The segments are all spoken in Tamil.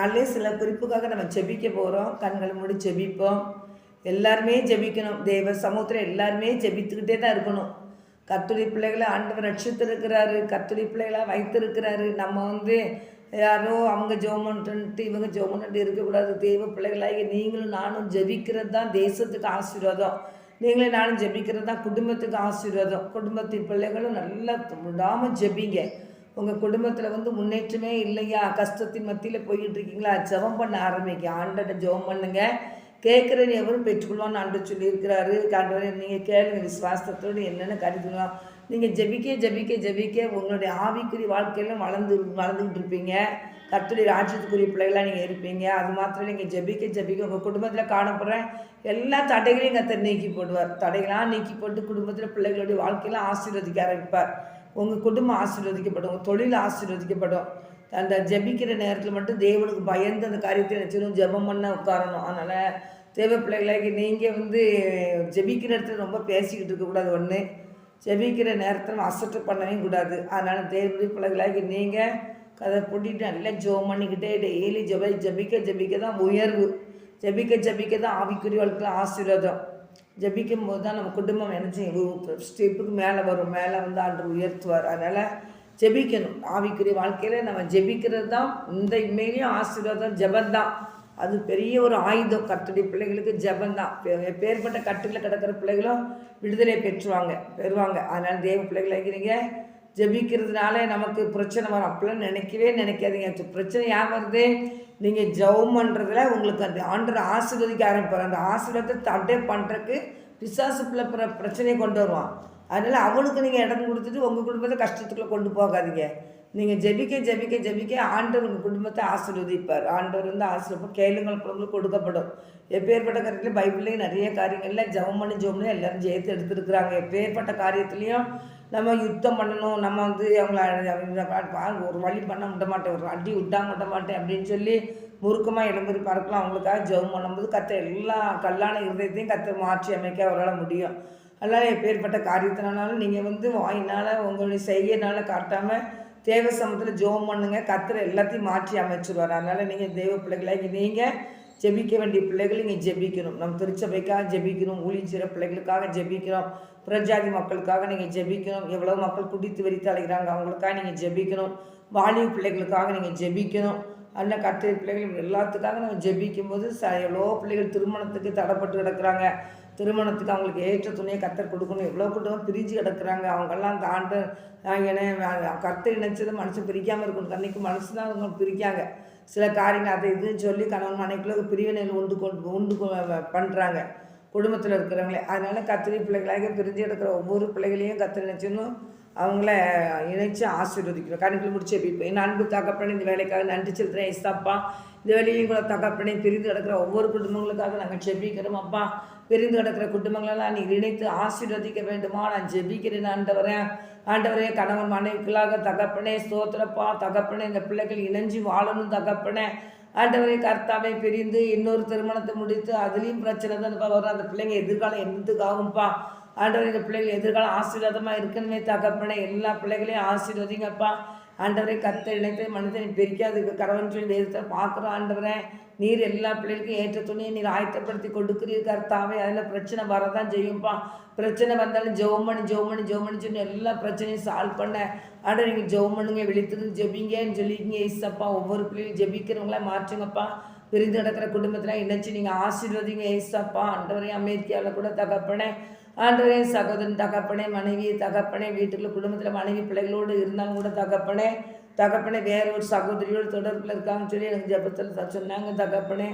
நாளிலே சில குறிப்புக்காக நம்ம ஜெபிக்க போகிறோம். கண்களை மூடி ஜெபிப்போம். எல்லாருமே ஜெபிக்கணும். தேவ சமூகத்தில் எல்லாருமே ஜெபித்துக்கிட்டே தான் இருக்கணும். கர்த்தருடைய பிள்ளைகளை ஆண்டவர் ரட்சித்திருக்கிறாரு, கர்த்தருடைய பிள்ளைகளாக வைத்திருக்கிறாரு. நம்ம யாரோ அவங்க ஜெபம் பண்ணிட்டு இவங்க ஜெபம் பண்ணிட்டு இருக்கக்கூடாது. தெய்வ பிள்ளைகளாகி நீங்களும் நானும் ஜெபிக்கிறது தான் தேசத்துக்கு ஆசீர்வாதம். நீங்களே நானும் ஜெபிக்கிறது தான் குடும்பத்துக்கு ஆசீர்வாதம். குடும்பத்தின் பிள்ளைகளும் நல்லா விடாமல் ஜெபிங்க. உங்கள் குடும்பத்தில் முன்னேற்றமே இல்லையா, கஷ்டத்தின் மத்தியில் போய்கிட்டு இருக்கீங்களா, ஜெபம் பண்ண ஆரம்பிங்க. ஆண்டவர்கிட்ட ஜெபம் பண்ணுங்க. கேட்குறேன்னு எவரும் பெற்றுக்கொள்வான்னு ஆண்டவர் சொல்லியிருக்கிறாரு. ஆண்டவரே நீங்கள் கேளுங்க விசுவாசத்தோடு என்னென்ன கருதுங்களோ. நீங்கள் ஜெபிக்க ஜெபிக்க ஜெபிக்க உங்களுடைய ஆவிக்குரிய வாழ்க்கையிலும் வளர்ந்துக்கிட்டு இருப்பீங்க. கர்த்தருடைய ராஜ்யத்துக்குரிய பிள்ளைகளாக நீங்கள் இருப்பீங்க. அது மாத்திரம் நீங்கள் ஜெபிக்க ஜெபிக்க உங்கள் குடும்பத்தில் காணப்படுற எல்லா தடைகளையும் கர்த்தர் நீக்கி போடுவார். தடைகளாக நீக்கி போட்டு குடும்பத்தில் பிள்ளைகளுடைய வாழ்க்கையெல்லாம் ஆசீர்வதிக்க ஆரம்பிப்பார். உங்கள் குடும்பம் ஆசீர்வதிக்கப்படும், உங்கள் தொழில் ஆசீர்வதிக்கப்படும். அந்த ஜெபிக்கிற நேரத்தில் மட்டும் தேவனுக்கு பயந்து அந்த காரியத்தை நினச்சிடும் ஜெபம் பண்ண உட்காரணும். அதனால் தேவ பிள்ளைகளாகி நீங்கள் ஜெபிக்கிற இடத்துல ரொம்ப பேசிக்கிட்டு இருக்கக்கூடாது. ஒன்று ஜெபிக்கிற நேரத்தில் அசட்டு பண்ணவே கூடாது. அதனால் தேவனுடைய பிள்ளைகளாகி நீங்கள் கதை பூட்டிட்டு நல்லா ஜெபம் பண்ணிக்கிட்டே டெய்லி ஜெபிக்க ஜெபிக்க தான் உயர்வு. ஜெபிக்க ஜெபிக்க தான் ஆவிக்குரிய வாழ்க்கையில் ஆசீர்வாதம். ஜெபிக்கும் போது தான் நம்ம குடும்பம் நினச்சி ஸ்டெப்புக்கு மேலே வரும். மேலே ஆண்டவர் உயர்த்துவார். அதனால் ஜெபிக்கணும். ஆவிக்குரிய வாழ்க்கையில் நம்ம ஜெபிக்கிறது தான் இந்த இம்மையிலையும் ஆசீர்வாதம். ஜெபந்தான் அது பெரிய ஒரு ஆயுதம். கர்த்தருடைய பிள்ளைகளுக்கு ஜெபந்தான். பேர்பட்ட கட்டுகளில் கிடக்கிற பிள்ளைகளும் விடுதலை பெறுவாங்க. அதனால் தேவ பிள்ளைகளை இருக்கிறீங்க. ஜெபிக்கிறதுனால நமக்கு பிரச்சனை வரும் அப்படிலாம் நினைக்கவே நினைக்காதீங்க. பிரச்சனை யார் வருது, நீங்கள் ஜெபம் பண்ணுறதுல உங்களுக்கு அந்த ஆண்டவர் ஆசீர்வதிக்க ஆரம்பிப்பார். அந்த ஆசீர்வாதத்தை தடை பண்ணுறதுக்கு பிசாசு பிரச்சனையை கொண்டு வருவான். அதனால் அவனுக்கு நீங்கள் இடம் கொடுத்துட்டு உங்கள் குடும்பத்தை கஷ்டத்துக்குள்ளே கொண்டு போகாதீங்க. நீங்கள் ஜெபிக்க ஜெபிக்க ஜெபிக்க ஆண்டவர் உங்கள் குடும்பத்தை ஆசீர்வதிப்பார். ஆண்டவர் ஆசீர்வதிப்பார். கேளுங்கள் உங்களுக்கு கொடுக்கப்படும். எப்பேற்பட்ட காரியத்தில் பைபிள்லேயும் நிறைய காரியங்களில் ஜெபம் பண்ணி எல்லோரும் ஜெயித்து எடுத்துருக்குறாங்க. எப்பேற்பட்ட காரியத்துலேயும் நம்ம யுத்தம் பண்ணணும், நம்ம அவங்கள ஒரு வழி பண்ண விட மாட்டேன், ஒரு அடி விட்டாங்க விட மாட்டேன் அப்படின்னு சொல்லி முறுக்கமாக இடம்பெறி பறக்கலாம். அவங்களுக்காக ஜெபம் பண்ணும்போது கர்த்தர் எல்லா கல்லான இருதயத்தையும் கர்த்தர் மாற்றி அமைக்க அவரால் முடியும். அதனால் எப்பேற்பட்ட காரியத்தினாலும் நீங்கள் வாயினால் உங்களுடைய செய்கையினால் காட்டாமல் தேவ சமத்தில் ஜெபம் பண்ணுங்க. கர்த்தர் எல்லாத்தையும் மாற்றி அமைச்சிருவார். அதனால் நீங்கள் தெய்வ பிள்ளைகளாகி நீங்கள் ஜெபிக்க வேண்டிய பிள்ளைகள் நீங்கள் ஜெபிக்கணும். நம்ம திருச்சபைக்காக ஜெபிக்கணும், ஊழியர் பிள்ளைகளுக்காக ஜெபிக்கிறோம், புறஜாதி மக்களுக்காக நீங்கள் ஜெபிக்கணும். எவ்வளோ மக்கள் குடித்து வெறித்து அழைக்கிறாங்க, அவங்களுக்காக நீங்கள் ஜெபிக்கணும். வாலிப பிள்ளைகளுக்காக நீங்கள் ஜெபிக்கணும். அதில் கர்த்தர் பிள்ளைகள் எல்லாத்துக்காக நம்ம ஜெபிக்கும் போது எவ்வளோ பிள்ளைகள் திருமணத்துக்கு தடைப்பட்டு கிடக்குறாங்க. திருமணத்துக்கு அவங்களுக்கு ஏற்ற துணையை கர்த்தர் கொடுக்கணும். எவ்வளோ குடும்பம் பிரிஞ்சு கிடக்குறாங்க. அவங்கெல்லாம் அந்த ஆண்டு கர்த்தர் நினைச்சது மனுஷன் பிரிக்காமல் இருக்கணும். கண்ணிக்கு மனசு தான் அவங்க பிரிக்காங்க. சில காரியங்கள் அதை இதுன்னு சொல்லி கணவன் மனைக்குள்ள பிரிவினைகள் உண்டு பண்ணுறாங்க குடும்பத்தில் இருக்கிறவங்களே. அதனால் கர்த்தருடைய பிள்ளைகளாக பிரிஞ்சு எடுக்கிற ஒவ்வொரு பிள்ளைகளையும் கர்த்தர் நினச்சிடணும், அவங்கள இணைச்சி ஆசீர்வதிக்கணும். கணக்கில் முடிச்சு இப்போ என் அன்பு தகப்பனே இந்த வேலைக்காக நன்றி செலுத்துகிறேன். இஸ்தாப்பா இந்த வேலையும் கூட தகப்பனே பிரிந்து கிடக்கிற ஒவ்வொரு குடும்பங்களுக்காக நாங்கள் ஜெபிக்கிறோம். அப்பா பிரிந்து கிடக்கிற குடும்பங்களெல்லாம் நீ இணைத்து ஆசீர்வதிக்க வேண்டுமா நான் ஜெபிக்கிறேன். ஆண்டவரே கணவன் மனைவிக்களாக தகப்பனே ஸ்தோத்திரப்பா. தகப்பனே இந்த பிள்ளைகள் இணைஞ்சி வாழணும். தகப்பனே ஆண்டவரே கர்த்தாவை பிரிந்து இன்னொரு திருமணத்தை முடித்து அதுலேயும் பிரச்சனை தான் வரும். அந்த பிள்ளைங்க எதிர்காலம் என்னதுக்காகும்ப்பா. ஆண்டவரே இந்த பிள்ளைகள் எதிர்காலம் ஆசீர்வாதமாக இருக்கணுமே தகப்பனே. எல்லா பிள்ளைகளையும் ஆசீர்வதிங்கப்பா. ஆண்டவரே கர்த்தர் இணைத்து மனிதனை பிரிக்காது கடவுள்னு சொல்லி நேரத்தில் பார்க்குறோம். ஆண்டவரே நீர் எல்லா பிள்ளைகளுக்கும் ஏற்ற துணியை நீர் ஆயத்தப்படுத்தி கொடுக்குறீர் கர்த்தாவே. அதில் பிரச்சனை வரதான் செய்யும்ப்பா. பிரச்சனை வந்தாலும் ஜெபம் பண்ணி சொல்லி எல்லா பிரச்சனையும் சால்வ் பண்ண ஆண்டவர் நீங்கள் ஜெபம் பண்ணுங்க, விழித்து ஜெபிங்கன்னு சொல்லிக்கிங்க. ஏசப்பா ஒவ்வொரு பிள்ளைகளும் ஜெபிக்கிறவங்கள மாற்றுங்கப்பா. பிரிந்து கிடக்கிற குடும்பத்தில் இணைச்சி நீங்கள் ஆசீர்வதிங்க ஏசப்பா. ஆண்டவரே அமெரிக்காவில் கூட தகப்பனே ஆண்டவரே சகோதரன் தகப்பனே மனைவி தகப்பனே வீட்டுக்குள்ள குடும்பத்தில் மனைவி பிள்ளைகளோடு இருந்தாலும் கூட தகப்பனே வேற ஒரு சகோதரியோடு தொடர்பில் இருக்காங்கன்னு சொல்லி எனக்கு ஜெபத்தில் சொன்னாங்க தகப்பனே.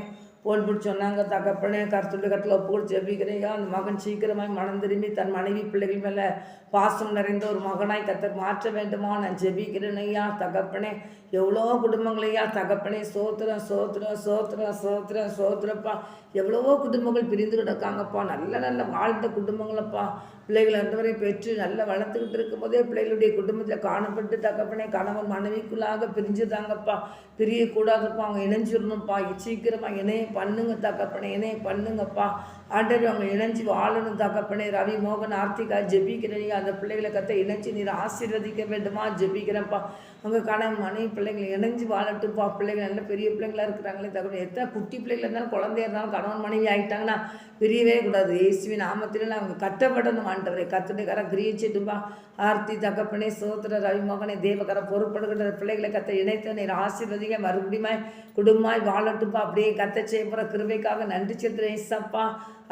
போன் பிடிச்சி சொன்னாங்க தகப்பனே. கருத்துள்ள கட்டில் ஒப்பு கூட ஜெபிக்கிறீங்க. அந்த மகன் சீக்கிரமாக மனம் திரும்பி தன் மனைவி பிள்ளைகள் மேலே பாசம் நிறைந்த ஒரு மகனாய் கர்த்தர் மாற்ற வேண்டுமா நான் ஜெபிக்கிறேன் ஐயா தகப்பனே. எவ்வளோ குடும்பங்களையா தகப்பனே சோத்திரப்பா. எவ்வளவோ குடும்பங்கள் பிரிந்து கிடக்காங்கப்பா. நல்ல வாழ்ந்த குடும்பங்களப்பா. பிள்ளைகள் அந்தவரை பெற்று நல்லா வளர்த்துக்கிட்டு இருக்கும் போதே பிள்ளைகளுடைய குடும்பத்தில் காணப்பட்டு தகப்பனே கணவன் மனைவிக்குள்ளாக பிரிஞ்சுதாங்கப்பா. பிரியக்கூடாதுப்பா. அவங்க இணைஞ்சிடணும்ப்பா. சீக்கிரமாக இணையம் பண்ணுங்க தகப்பனே. இணையம் பண்ணுங்கப்பா. ஆண்டவர் அவங்க இணைஞ்சி வாழணும் தகப்பனே. ரவி மோகன் ஆர்த்திகா ஜெபிக்கிறீங்க. அந்த பிள்ளைகளை கத்த இணைச்சி நீர் ஆசீர்வதிக்க வேண்டுமா ஜெபிக்கிறேன்ப்பா. அவங்க கணவன் மனைவி பிள்ளைங்களை இணைஞ்சு வாழட்டும்ப்பா. பிள்ளைகள் நல்ல பெரிய பிள்ளைங்களா இருக்கிறாங்களே தகவல். எத்தனை குட்டி பிள்ளைகள் இருந்தாலும் குழந்தையா இருந்தாலும் கணவன் மனைவி ஆகிட்டாங்கன்னா பிரியவே கூடாது. இயேசுவின் நாமத்தில அவங்க கட்டப்படணும் ஆண்டவரே. கர்த்தருடைய கரம் கிரியை செய்யட்டும்பா. ஆர்த்தி தகப்பனே சோத்திர ரவி மகனே தேவகர பொறுப்படுகிற பிள்ளைகளை கத்த இணைத்த நீர் ஆசீர்வதிங்க. மறுபடியும் குடும்பமாய் வாழட்டுப்பா. அப்படியே கத்த செய்ய போகிற கிருபைக்காக நன்றி செலுத்துறேன் ஏசப்பா.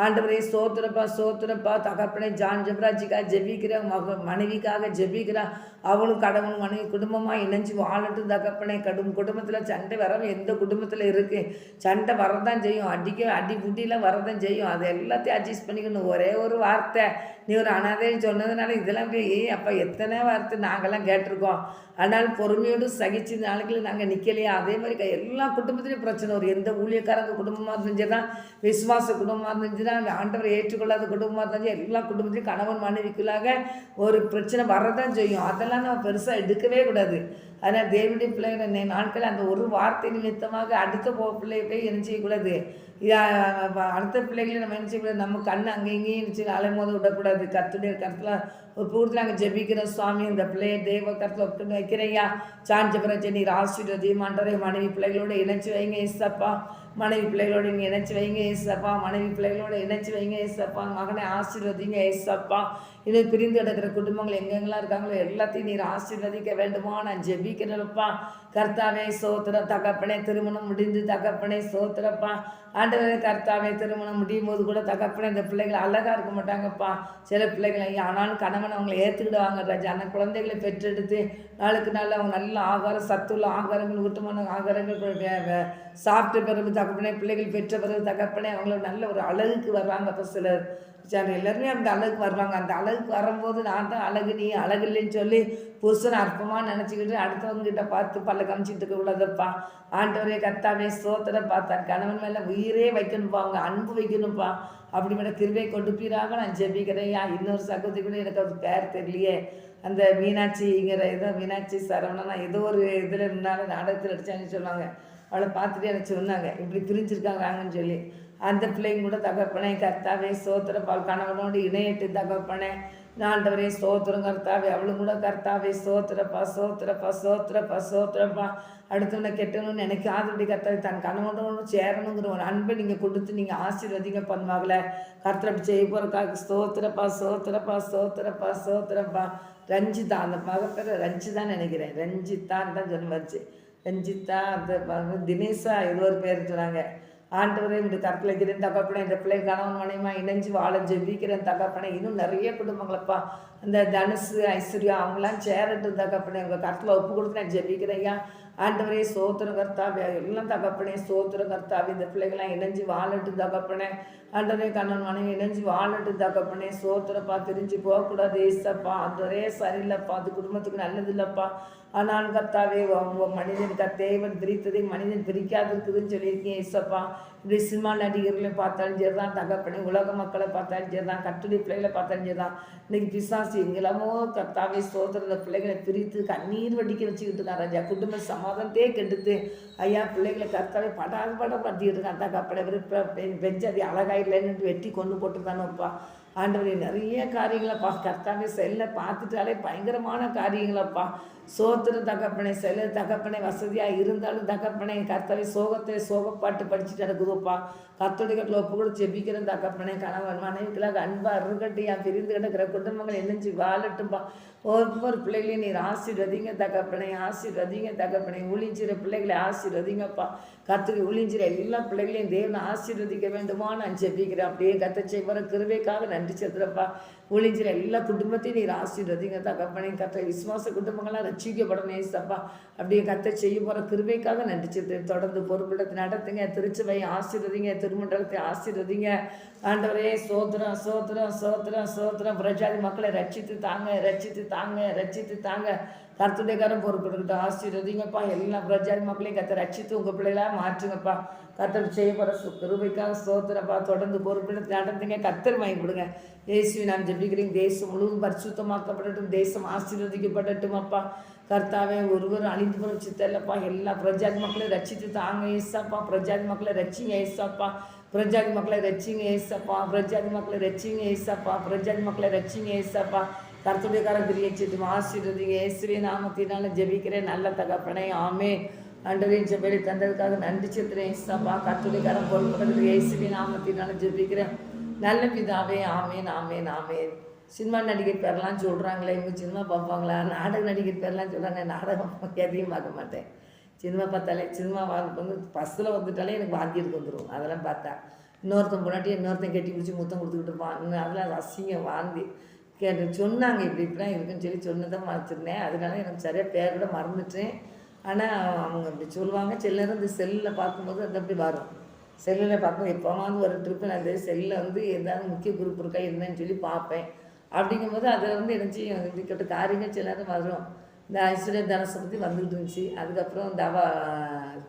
ஆண்டவரே சோத்திரப்பா சோத்திரப்பா. தகப்பனே ஜான் ஜெபராஜிக்காக ஜெபிக்கிற மனைவிக்காக ஜெபிக்கிறா. அவளும் கடவுளும் மனைவி குடும்பமாக இணைஞ்சு வாழட்டும் தகப்பனே. குடும்பத்தில் சண்டை வர எந்த குடும்பத்தில் இருக்குது சண்டை வரதான் செய்யும். அடி புட்டிலாம் வரதான் செய்யும். அது எல்லாத்தையும் அட்ஜஸ்ட் பண்ணிக்கணும். ஒரே ஒரு வார்த்தை நீ ஒரு அனாதைன்னு சொன்னதுனால இதெல்லாம் போய் அப்போ எத்தனை வார்த்தை நாங்கள்லாம் கேட்டிருக்கோம். ஆனால் பொறுமையோடு சகிச்சு நாளைக்கு நாங்கள் நிற்கலையா. அதே மாதிரி எல்லா குடும்பத்துலேயும் பிரச்சனை வரும். எந்த ஊழியக்காரங்க குடும்பமாக இருந்துச்சுன்னா விசுவாச குடும்பமாக இருந்துச்சுன்னா ஆண்டவரை ஏற்றுக்கொள்ளாத குடும்பமாக இருந்துச்சு எல்லா குடும்பத்துலையும் கணவன் மனைவிக்குள்ளாக ஒரு பிரச்சனை வரதான் செய்யும். அதெல்லாம் நம்ம பெருசாக எடுக்கவே கூடாது. அதனால் தேவனுடைய பிள்ளைகள் நாட்கள் அந்த ஒரு வார்த்தை நிமித்தமாக அடுத்த பிள்ளையை போய் என்ன செய்யக்கூடாது. அடுத்த பிள்ளைகளை நம்ம என்ன செய்யக்கூடாது. நம்ம கண் அங்கே இங்கேயும் இருந்துச்சு அலைமோத விடக்கூடாது. கர்த்தருடைய கருத்தில் ஒரு பூர்த்தி நாங்கள் ஜெபிக்கிறோம் சுவாமி. இந்த பிள்ளையை தேவ கருத்தில் ஒப்புட்டு வைக்கிறையா. சான் ஜெபராஜ் நீர் ஆசீர்வதியும் ஆண்டவரே. மனைவி பிள்ளைகளோட இணைச்சி வைங்க ஏசப்பா. மனைவி பிள்ளைகளோட இங்கே இணைச்சி வைங்க ஏசப்பா. மனைவி பிள்ளைகளோட இணைச்சி வைங்க ஏசப்பா. மகனை ஆசீர்வதிங்க ஏசப்பா. இது பிரிந்து கிடக்கிற குடும்பங்கள் எங்கெங்கெல்லாம் இருக்காங்களோ எல்லாத்தையும் நீர் ஆசீர்வதிக்க வேண்டுமா நான் ஜெபிக்கிறேன்ப்பா. கர்த்தாவே சோத்திரம் தகப்பனே. திருமணம் முடிந்து தகப்பனே சோத்திரப்பா. ஆண்டவரே கர்த்தாவே திருமணம் முடியும் போது கூட தகப்பனே இந்த பிள்ளைகள் அழகாக இருக்க மாட்டாங்கப்பா. சில பிள்ளைகளை ஆனாலும் கணவன் அவங்களை ஏற்றுக்கிடுவாங்க ராஜா. அந்த குழந்தைகளை பெற்றெடுத்து நாளுக்கு நாள் அவங்க நல்ல ஆகாரம் சத்துள்ள ஆகாரங்கள் ஊட்டமான ஆகாரங்கள் சாப்பிட்ட பிறகு தகப்பனே பிள்ளைகள் பெற்ற பிறகு தகப்பனே அவங்கள நல்ல ஒரு அழகுக்கு வர்றாங்க. அப்போ சிலர் எல்லாருமே அந்த அழகுக்கு வருவாங்க. அந்த அழகுக்கு வரும்போது நான் தான் அழகு நீ அழகு இல்லைன்னு சொல்லி புருஷனை அற்பமாக நினச்சிக்கிட்டு அடுத்தவங்ககிட்ட பார்த்து பல்ல காமிச்சிட்டு இருக்க கூடாதுப்பா. ஆண்டவரே கர்த்தாவே சோத்திரப்பா. தன் கணவன் மேலே உயிரே வைக்கணும்ப்பா. அவங்க அன்பு வைக்கணும்ப்பா. அப்படிப்பட்ட கிருபை கொடுப்பீராக நான் ஜெபிக்கிறேன்யா. இன்னொரு சகோதரி கூட எனக்கு அது பேர் தெரியலையே. அந்த மீனாட்சிங்கிற ஏதோ மீனாட்சி சரவணனா ஏதோ ஒரு இதில் இருந்தாலும் நாடகத்தில் அடித்தாங்கன்னு சொல்லுவாங்க. அவளை பார்த்துட்டு எனக்கு சொன்னாங்க இப்படி பிரிஞ்சிருக்காங்கன்னு சொல்லி. அந்த பிள்ளைங்க கூட தகப்பனே கர்த்தாவே சோத்திரப்பால் கணவனோடு இணையிட்டு தகப்பனே ஆண்டவரே சோத்திரம் கர்த்தாவே. அவளும் கூட கர்த்தாவே சோத்திரப்பா சோத்திரப்பா சோத்திரப்பா சோத்திரப்பா. அடுத்தவனை கெட்டணும்னு நினைக்காதபடி கர்த்தாவே தன் கணவனோடு சேரணுங்கிற ஒரு அன்பை நீங்கள் கொடுத்து நீங்கள் ஆசீர்வதிங்க பண்ணுவாங்கள. கர்த்தரை செய்ய போகிறக்காக சோத்திரப்பா சோத்திரப்பா சோத்திரப்பா சோத்திரப்பா. ரஞ்சிதா அந்த மக பேர் ரஞ்சிதான் நினைக்கிறேன். ரஞ்சித்தான்னு தான் சொல்லி வச்சு ரஞ்சிதா. அந்த தினேஷா ஏதோ ஒரு பேர் சொன்னாங்க. ஆண்டவரே இந்த கருத்தில் இருக்கிறேன் தகப்பனே. இந்த பிள்ளை கணவன் மனைமா இணைஞ்சு வாழ ஜெபிக்கிறேன் தகப்பனே. இன்னும் நிறைய குடும்பங்களப்பா அந்த தனுசு ஐஸ்வர்யா அவங்களாம் சேரட்டு தகப்பனே. உங்கள் கருத்தில் ஒப்பு கொடுத்து நான் ஜெபிக்கிறேன்யா. ஆண்டவரே சோத்திரம் கர்த்தாவே எல்லாம் தகப்பனே சோத்திரம் கர்த்தாவே. இந்த பிள்ளைகள்லாம் இணைஞ்சு வாழட்டு தகப்பனே. ஆண்டவரே கணவன் மனைவி இணைஞ்சு வாழட்டு தகப்பனே. சோத்திரப்பா தெரிஞ்சு போகக்கூடாது ஏசப்பா. ஆண்டவரே சரியில்லைப்பா. அது குடும்பத்துக்கு நல்லது இல்லைப்பா. ஆனால் கர்த்தாவே மனிதன் தேவன் பிரித்ததை மனிதன் பிரிக்காது இருக்குதுன்னு சொல்லியிருக்கேன் ஏசப்பா. இப்படி சினிமா நடிகர்களை பார்த்தாலும் சரி தான் தகப்பனே. உலக மக்களை பார்த்தாலும் சரி தான் கட்டுரை பிள்ளைகளை பார்த்தாலும் சரி தான். இன்னைக்கு பிசாசு எங்கெல்லாமோ கர்த்தாவே சோதர பிள்ளைகளை பிரித்து கண்ணீர் வடிக்க வச்சுக்கிட்டு இருக்கான் ராஜா. குடும்ப சமாதானத்தையே கெடுத்து ஐயா பிள்ளைகளை கர்த்தாவே படாது பட்டிக்கிட்டு இருக்கான் தகப்பனே. பெஞ்சதி அழகாயில்லைன்னு வெட்டி கொண்டு போட்டுருக்கானோப்பா. ஆண்டவரே நிறைய காரியங்களப்பா கர்த்தாவே செல்ல பார்த்துட்டாலே பயங்கரமான காரியங்களப்பா. சோத்திர தகப்பனே செல்ல தகப்பனே வசதியாக இருந்தாலும் தகப்பனே கர்த்தாவே சோகப்பாட்டு படிச்சுட்டு நடக்குதுப்பா. கர்த்தருடைய கட்டில் ஒப்பு கூட ஜெபிக்கிற தகப்பனே. கணவன் மனைவிக்கெல்லாம் அன்பாக இருக்கட்டியா. பிரிந்து கிடக்கிற குடும்பங்கள் என்னெஞ்சு வாழட்டும்பா. ஒவ்வொரு பிள்ளைகளையும் நீர் ஆசீர்வதிங்க தகப்பனே. ஆசீர்வதிங்க தகப்பனே. ஊழிஞ்சிற பிள்ளைகளை ஆசீர்வதிங்கப்பா. கர்த்தருக்கு ஊழிஞ்சிற எல்லா பிள்ளைகளையும் தேவனை ஆசீர்வதிக்க வேண்டுமா நான் ஜெபிக்கிறேன். அப்படியே கர்த்தர் செய்வர கிருபைக்காக நன்றி செலுத்துறப்பா. ஊழிஞ்சிற எல்லா குடும்பத்தையும் நீர் ஆசீர்வதிங்க தகப்பனே. கர்த்தர் விசுவாச குடும்பங்கள்லாம் ரட்சிக்கப்படணும் ஏசப்பா. அப்படியே கர்த்தர் செய்ய போகிற கிருபைக்காக நன்றி செலுத்து. தொடர்ந்து பொறுப்பிடத்தை நடத்துங்க. திருச்சபை ஆசீர்வதிங்க. திருமண்டலத்தை ஆசீர்வதிங்க. ஆண்டவரே சோத்திரம் சோத்திரம் சோத்திரம் சோத்திரம். பிரஜாதி மக்களை ரட்சித்து தாங்க ரட்சித்து தாங்க ரட்சித்து தாங்க. கர்த்தருடைய காரம் பொறுப்பெடுக்கட்டும். ஆசீர்வதிங்கப்பா. எல்லா பிரஜாதி மக்களையும் கர்த்தர் ரட்சித்து உங்கள் பிள்ளைகளாக மாற்றுங்கப்பா. கர்த்தர் செய்ய போகிற கிருபைக்காக சோத்திரப்பா. தொடர்ந்து பொறுப்பெடுத்து நடத்துங்க. கர்த்தர் வாங்கி கொடுங்க. இயேசுவை நான் ஜெபிக்கிறேன். தேசம் முழுவதும் பரிசுத்தமாக்கப்படட்டும். தேசம் ஆசீர்வதிக்கப்படட்டும் அப்பா. கர்த்தாவே ஒருவர் அழிந்து போகிற சித்தல்லப்பா. எல்லா பிரஜாதி மக்களையும் ரட்சித்து தாங்க ஏசப்பா. பிரஜாதி மக்களை ரட்சிங்க ஏசப்பா. பிரஜாதி மக்களை ரட்சிங்க ஏசப்பா. பிரஜாதி மக்களை ரட்சிங்க ஏசப்பா. பிரஜாதி மக்களை ரட்சிங்க ஏசப்பா. கர்த்தருடைய கரம் கிரியச்சிட்டு ஆசீர்வதிங்க. இயேசுவின் நாமத்தினால ஜெபிக்கிறேன் நல்ல தகப்பனே, ஆமென். ஆண்டவரே ஜெபத்தை தந்ததுக்காக நன்றி செலுத்துறேன் ஏசப்பா. கர்த்தருடைய கரம் பொறுப்படுகிறது. இயேசுவின் நாமத்தினால ஜெபிக்கிறேன் நல்ல பிதாவே, ஆமென் ஆமென் ஆமென். சினிமா நடிகர் பேரெல்லாம் சொல்கிறாங்களே, இவங்க சினிமா பார்ப்பாங்களா? நாடக நடிகர் பேரெல்லாம் சொல்கிறாங்க. நாடகம் எதையும் பார்க்க மாட்டேன். சினிமா பார்த்தாலே சினிமா வந்து பஸ்ஸில் வந்துட்டாலே எனக்கு வாந்தி எடுக்க வந்துடும். அதெல்லாம் பார்த்தா இன்னொருத்தன் பொண்டாட்டி இன்னொருத்தன் கட்டி பிடிச்சி முத்தம் கொடுத்துக்கிட்டு இருப்பான். இன்னும் அதெல்லாம் அசிங்கம் வாந்தி கேட்டு சொன்னாங்க. இப்படிலாம் இருக்குன்னு சொல்லி சொன்னதான் வச்சுருந்தேன். அதனால எனக்கு சரியாக பேர் கூட மறந்துட்டேன். ஆனால் அவங்க அப்படி சொல்லுவாங்க. சில நேரம் இந்த செல்லில் பார்க்கும்போது அது அப்படி வரும். செல்லில் பார்க்கும்போது எப்போவாவது ஒரு ட்ரிப்பு நான் அந்த செல்லில் வந்து ஏதாவது முக்கிய குரூப் இருக்கா என்னன்னு சொல்லி பார்ப்பேன். அப்படிங்கும்போது அதை வந்து என்ன செய்யும், இப்படிப்பட்ட காரியங்கள் சில நேரம் வரும். இந்த ஐஸ்வர்யா தனசை பற்றி வந்துக்கிட்டு இருந்துச்சு. அதுக்கப்புறம் இந்த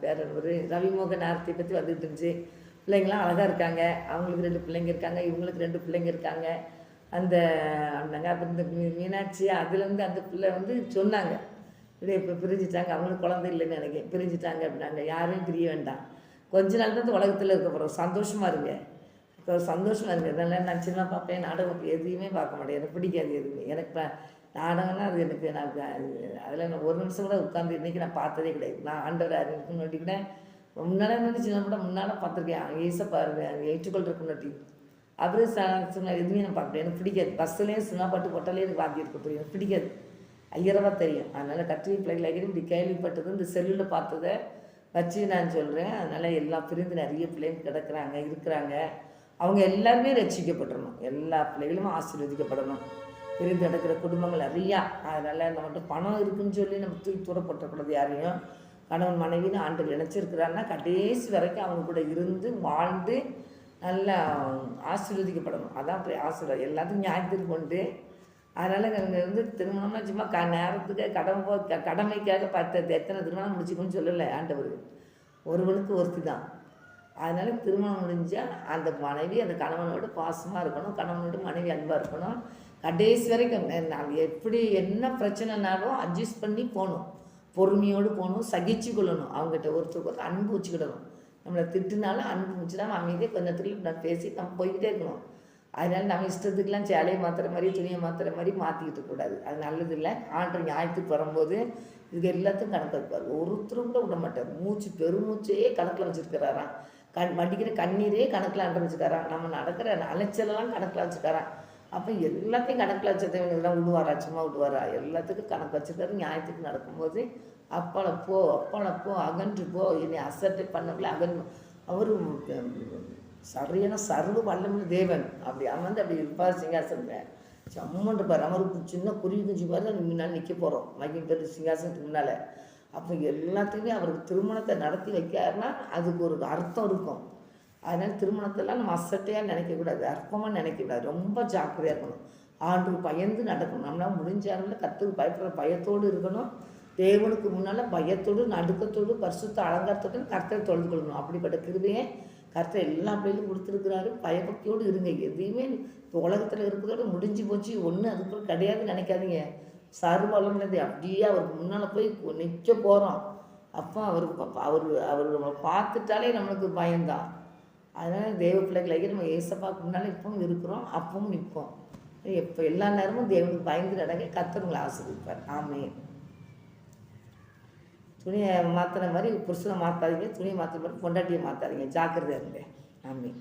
பேர் ஒரு ரவிமோகன் ஆர்த்தி பற்றி வந்துக்கிட்டு இருந்துச்சு. பிள்ளைங்களாம் அழகாக இருக்காங்க. அவங்களுக்கு 2 பிள்ளைங்க இருக்காங்க, இவங்களுக்கு 2 பிள்ளைங்க இருக்காங்க. அந்த அந்தாங்க அப்புறம் இந்த மீனாட்சி அதுலேருந்து அந்த பிள்ளை வந்து சொன்னாங்க, இப்படி இப்போ பிரிஞ்சுட்டாங்க, அவங்களுக்கு குழந்தை இல்லைன்னு நினைக்கிறேன், பிரிஞ்சுட்டாங்க அப்படின்னாங்க. யாரையும் பிரிய வேண்டாம், கொஞ்ச நாள் தான் இந்த உலகத்தில் இருக்க போகிறோம், சந்தோஷமாக இருங்க, இப்போ சந்தோஷமாக இருங்க. அதனால் நான் சின்ன பார்ப்பேன், நாடகம் எதையுமே பார்க்க மாட்டேன், எனக்கு பிடிக்காது எதுவுமே. எனக்கு நாடகம்னா அது எனக்கு நான் அதில் நான் ஒரு நிமிஷம் கூட உட்காந்து இன்றைக்கி நான் பார்த்ததே கிடையாது. நான் ஆண்டவர் இருக்குன்னு நோட்டிக்கிட்டேன். முன்னால் வந்து சின்ன கூட முன்னால் பார்த்துருக்கேன். அங்கே ஈசப்பா அங்கே ஏற்றுக்கொள் இருக்கு நோட்டி அவரு சொன்ன எதுவுமே நான் பார்க்கல, எனக்கு பிடிக்காது. பஸ்ஸுலேயும் சினிமா பாட்டு போட்டாலே எனக்கு வாந்தி இருக்கட்டும், எனக்கு பிடிக்காது, ஐயரவா தெரியும். அதனால் கத்திரி பிள்ளைகளாக இப்படி கேள்விப்பட்டது இந்த செல்லில் பார்த்ததை வச்சு நான் சொல்கிறேன். அதனால் எல்லாம் பிரிந்து நிறைய பிள்ளைங்க கிடக்குறாங்க இருக்கிறாங்க. அவங்க எல்லாருமே ரட்சிக்கப்படணும், எல்லா பிள்ளைகளும் ஆசீர்வதிக்கப்படணும். பிரிந்து கிடக்கிற குடும்பங்கள் நிறையா. அதனால் நம்மகிட்ட பணம் இருக்குதுன்னு சொல்லி நம்ம தூக்கி தூரப்பட்டக்கூடாது யாரையும். கணவன் மனைவின்னு ஆண்டு நினச்சிருக்கிறான்னா கடைசி வரைக்கும் அவங்க கூட இருந்து வாழ்ந்து நல்லா ஆசீர்வதிக்கப்படணும். அதான் ஆசீர்வாதம் எல்லாத்துக்கும் ஞாபகத்துக்கு கொண்டு. அதனால் நாங்கள் வந்து திருமணம்னா சும்மா நேரத்துக்கு கடமைக்காக எத்தனை திருமணம் முடிச்சுக்கணும்னு சொல்லலை ஆண்டவர். ஒருவனுக்கு ஒருத்தி தான். அதனால் திருமணம் முடிஞ்சால் அந்த மனைவி அந்த கணவனோடு பாசமாக இருக்கணும், கணவனோடு மனைவி அன்பாக இருக்கணும். கடைசி வரைக்கும் நான் எப்படி என்ன பிரச்சனைனாலும் அட்ஜஸ்ட் பண்ணி போகணும், பொறுமையோடு போகணும், சகிச்சு கொள்ளணும். அவங்ககிட்ட ஒருத்தருக்கு அன்பு வச்சுக்கிடணும். நம்மளை திட்டுனாலும் அன்பு வச்சுதான் அமைதியாக கொஞ்சத்துக்கு நான் பேசி நம்ம போய்கிட்டே இருக்கணும். அதனால் நம்ம இஷ்டத்துக்கெலாம் சேலையை மாற்றுற மாதிரி துணியை மாற்றுற மாதிரி மாற்றிக்கிட்டு இருக்கக்கூடாது, அது நல்லது இல்லை. ஆண்டு ஞாயிற்றுக்கு வரும்போது இதுக்கு எல்லாத்துக்கும் கணக்கு வைப்பார். ஒருத்தரும் கூட விட மாட்டார். மூச்சு பெருமூச்சையே கணக்கில் வச்சுருக்கிறாராம். வடிக்கிற கண்ணீரே கணக்கில் ஆண்டு வச்சுக்காரான். நம்ம நடக்கிற அலைச்சலெல்லாம் கணக்கில் வச்சுக்காரான். அப்போ எல்லாத்தையும் கணக்கில் வச்சதை இதெல்லாம் விடுவாரா, சும்மா விடுவாரா? எல்லாத்துக்கும் கணக்கு வச்சுருக்காரு. ஞாயிற்றுக்கு நடக்கும்போது அப்பளப்போ அகன்று போ, என்னை அசட்டை பண்ணக்குள்ள அகன்று. அவர் சரியான சர்வ வல்லமுள்ள தேவன். அப்படி அமர்ந்து அப்படி இருப்பார் சிங்காசனத்தில், சம்மன் இருப்பார். அவருக்கு சின்ன குருவி குஞ்சு பாரு முன்னால் நிற்க போகிறோம் மகிம் பெரு சிங்காசனத்துக்கு முன்னால். அப்போ எல்லாத்துக்குமே அவருக்கு திருமணத்தை நடத்தி வைக்காருன்னா அதுக்கு ஒரு அர்த்தம் இருக்கும். அதனால் திருமணத்தெல்லாம் நம்ம அசட்டையாக நினைக்கக்கூடாது, அற்பமாக நினைக்கக்கூடாது, ரொம்ப ஜாக்கிரதையாக இருக்கணும். ஆண்டுக்கு பயந்து நடக்கணும். நம்மளால் முடிஞ்சாலும் கற்றுக்கு பயப்படுற பயத்தோடு இருக்கணும். தேவனுக்கு முன்னால் பயத்தோடு நடுக்கத்தோடு பரிசுத்த அலங்காரத்தோடு கர்த்தரை தொழுது கொள்ளணும். அப்படிப்பட்ட கிருபையை கர்த்தர் எல்லா பிள்ளைகளும் கொடுத்துருக்குறாரு. பயபக்தியோடு இருங்க. எதையுமே உலகத்தில் இருக்கிறதோட முடிஞ்சு போச்சு, ஒன்று அதுக்குள்ள கிடையாதுன்னு நினைக்காதீங்க. சர்வலம்னது அப்படியே அவருக்கு முன்னால் போய் நிற்க போகிறோம். அப்போ அவர் நம்மளை பார்த்துட்டாலே நம்மளுக்கு பயம்தான். அதனால் தேவ பிள்ளைகளாகி நம்ம ஏசப்பாவுக்கு முன்னால் இப்பவும் இருக்கிறோம், அப்பவும் நிற்போம். எப்போ எல்லா நேரமும் தேவனுக்கு பயந்து நடங்க. கர்த்தர் உங்களை ஆசீர்வதிப்பார். ஆமென். துணியை மாற்றுற மாதிரி புருஷனை மாற்றாதீங்க, துணியை மாற்றுற மாதிரி பொண்டாட்டியை மாற்றாதீங்க, ஜாக்கிரதையாக இருங்க. ஆமென்.